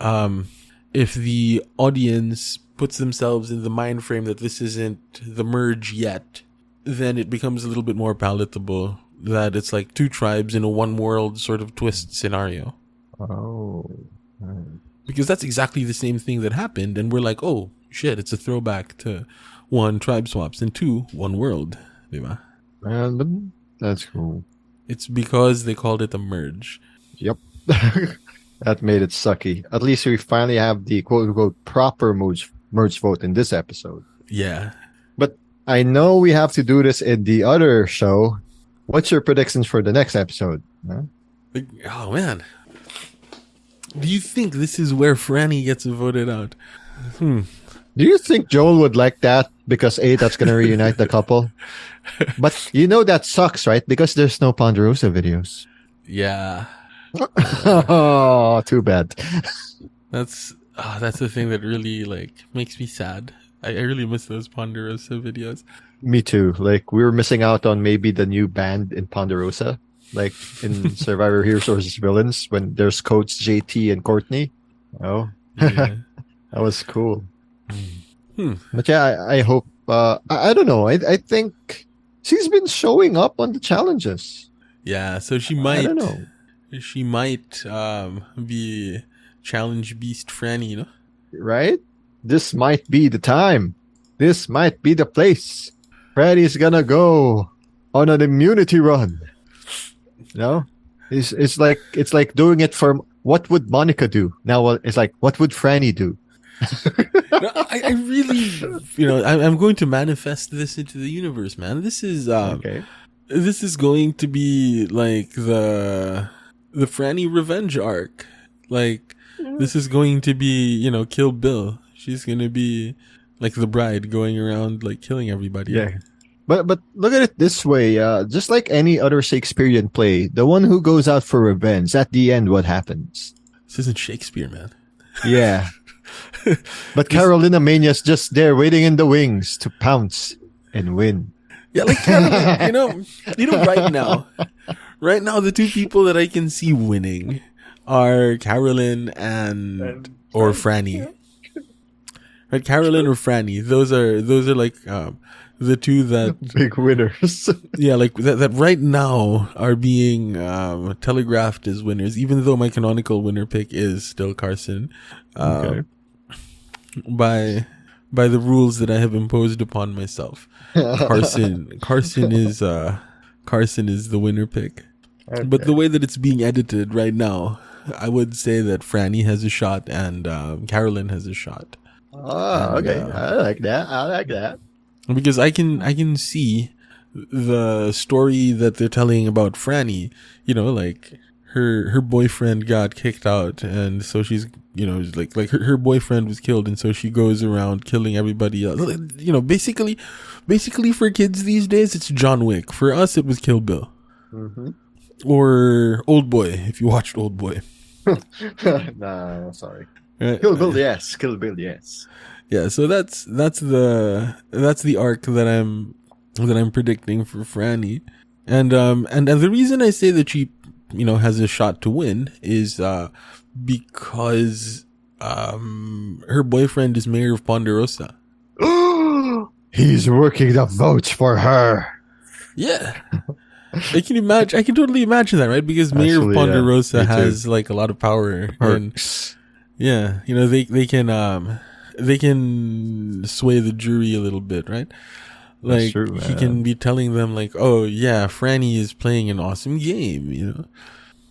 if the audience puts themselves in the mind frame that this isn't the merge yet, then it becomes a little bit more palatable that it's like two tribes in a one world sort of twist scenario. Oh. Because that's exactly the same thing that happened, and we're like, oh, shit, it's a throwback to one, tribe swaps, and two, one world. Diba? But that's cool. It's because they called it a merge. Yep. That made it sucky. At least we finally have the quote-unquote proper merge vote in this episode. Yeah. But I know we have to do this in the other show. What's your predictions for the next episode? Huh? Oh, man. Do you think this is where Franny gets voted out? Do you think Joel would like that? Because that's going to reunite the couple. But that sucks, right? Because there's no Ponderosa videos. Yeah. Oh, too bad. That's the thing that really, like, makes me sad. I really miss those Ponderosa videos. Me too. Like, we were missing out on maybe the new band in Ponderosa, like in Survivor Heroes vs. Villains, when there's Coach JT and Courtney. Oh. Yeah. That was cool. Hmm. But yeah, I hope. I don't know. I think she's been showing up on the challenges. Yeah, so I don't know. she might be challenge beast Franny, you know? Right? This might be the time. This might be the place. Freddy's gonna go on an immunity run. You know? It's like doing it for what would Monica do? Now it's like what would Franny do? No, I really, I'm going to manifest this into the universe, man. Okay. This is going to be like the Franny revenge arc. Like, this is going to be, Kill Bill. She's gonna be like the bride going around like killing everybody. Yeah. But look at it this way, just like any other Shakespearean play, the one who goes out for revenge, at the end what happens? This isn't Shakespeare, man. Yeah. But Carolina Mania's just there waiting in the wings to pounce and win. Yeah, like Carolyn, right now the two people that I can see winning are Carolyn or Franny. Right, Carolyn or Franny. Those are like the two that big winners. Yeah, like that right now are being telegraphed as winners, even though my canonical winner pick is still Carson. Okay. By the rules that I have imposed upon myself. Carson is the winner pick. Okay. But the way that it's being edited right now, I would say that Franny has a shot and Carolyn has a shot. Oh, okay. I like that. Because I can see the story that they're telling about Franny, like her boyfriend got kicked out, and so she's, like her boyfriend was killed, and so she goes around killing everybody else. Basically for kids these days, it's John Wick. For us, it was Kill Bill. Mm-hmm. Or Old Boy, if you watched Old Boy. Nah, sorry. Kill Bill, yes. Kill Bill, yes. Yeah, so that's the arc that I'm predicting for Franny, and the reason I say that she has a shot to win is because her boyfriend is mayor of Ponderosa. He's working the votes for her. Yeah. I can totally imagine that, right? Because mayor of Ponderosa has like a lot of power. Perks. And, yeah, they can sway the jury a little bit, right? Like, true, he can be telling them like, oh yeah, Franny is playing an awesome game,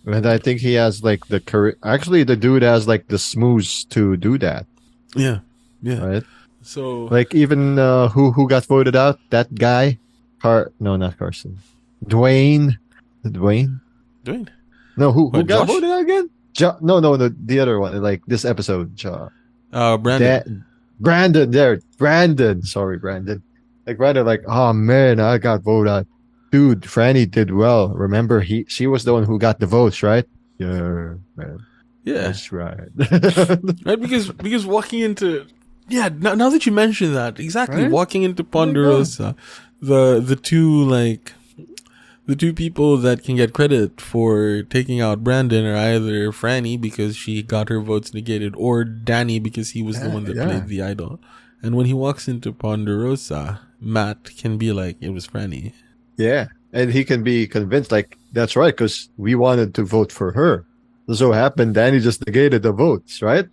And I think he has like the courage. Actually, the dude has like the smooths to do that. Yeah. Right. So like even who got voted out? That guy, no, not Carson. Dwayne. No, who got Josh? voted out again? No, the other one. Like this episode. Brandon. Brandon. Sorry, Brandon. Like Brandon, like, oh man, I got voted out. Dude, Franny did well. Remember, she was the one who got the votes, right? Yeah, man. Yeah, that's right. Right, because walking into now that you mention that, exactly, right? walking into Ponderosa, the two people that can get credit for taking out Brandon are either Franny because she got her votes negated, or Danny because he was the one that played the idol. And when he walks into Ponderosa, Matt can be like, it was Franny. Yeah, and he can be convinced, like, that's right, because we wanted to vote for her. So happened Danny just negated the votes, right?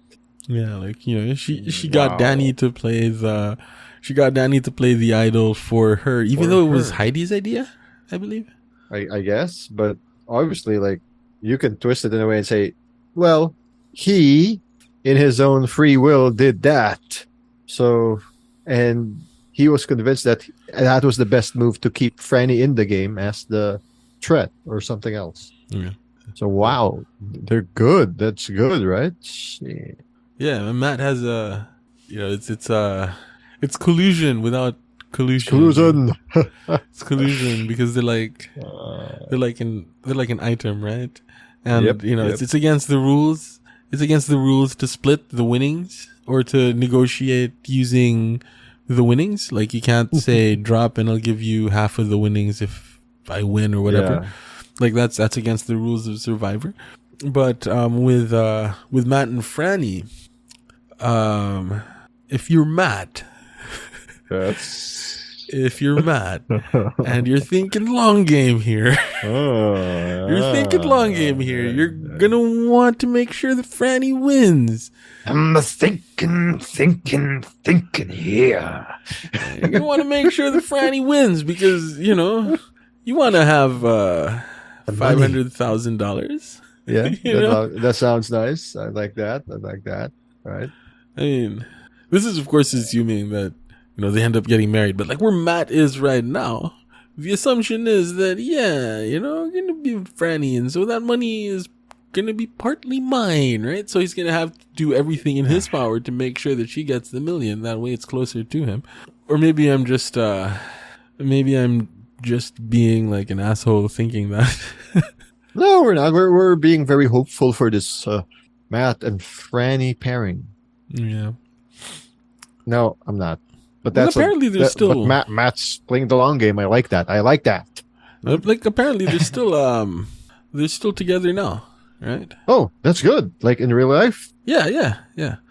Yeah, like, she got Danny to play the idol for her, even though it was Heidi's idea, I believe. I guess, but obviously, like, you can twist it in a way and say, well, he, in his own free will, did that. So, and he was convinced that that was the best move to keep Franny in the game as the threat or something else. Yeah. So, wow, they're good. That's good, right? Shit. Yeah, and Matt has it's collusion without collusion. It's collusion because they're like an item, right? And it's against the rules. It's against the rules to split the winnings or to negotiate using the winnings. Like, you can't say drop and I'll give you half of the winnings if I win or whatever. Yeah. Like, that's against the rules of Survivor. But with Matt and Franny, if you're Matt, That's if you're Matt, and you're thinking long game here, you're thinking long game here. You're gonna want to make sure that Franny wins. I'm thinking here. You're gonna want to make sure that Franny wins because you want to have $500,000. Yeah, You know? that sounds nice. I like that. Right. I mean, this is of course assuming that they end up getting married, but like where Matt is right now, the assumption is that gonna be with Franny, and so that money is gonna be partly mine, right? So he's gonna have to do everything in his power to make sure that she gets the $1 million. That way, it's closer to him. Or maybe I'm just being like an asshole thinking that. No, we're not. We're being very hopeful for this Matt and Franny pairing. Yeah. No, I'm not. But Well, that's apparently there's still. But Matt's playing the long game. I like that. Like apparently they're still together now, right? Oh, that's good. Like in real life. Yeah.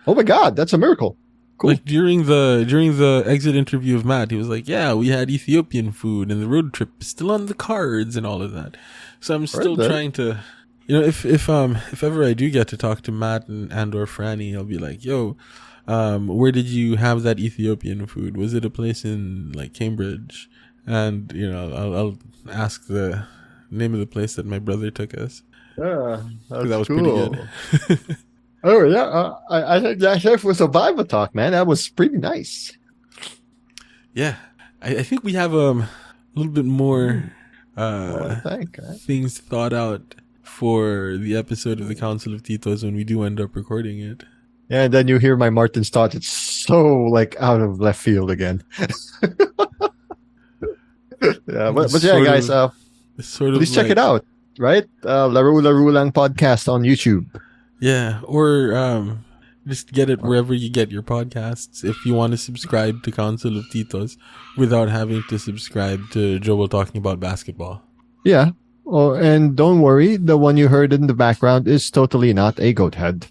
Oh my God, that's a miracle. Cool. Like during the exit interview of Matt, he was like, "Yeah, we had Ethiopian food, and the road trip is still on the cards, and all of that." So I'm still trying to, if ever I do get to talk to Matt and or Franny, I'll be like, "Yo, where did you have that Ethiopian food? Was it a place in like Cambridge?" And I'll ask the name of the place that my brother took us. Yeah, That was cool. pretty good. Oh yeah, I think that chef was a Bible talk, man. That was pretty nice. Yeah, I think we have a little bit more things thought out for the episode of the Council of Titos when we do end up recording it. Yeah, and then you hear my Martin's thought. It's so like out of left field again. Yeah, but yeah, guys, please check it out. Right, Laro Lang podcast on YouTube. Yeah, or just get it wherever you get your podcasts. If you want to subscribe to Council of Titos without having to subscribe to Joel talking about basketball. Yeah. Oh, and don't worry, the one you heard in the background is totally not a goat head.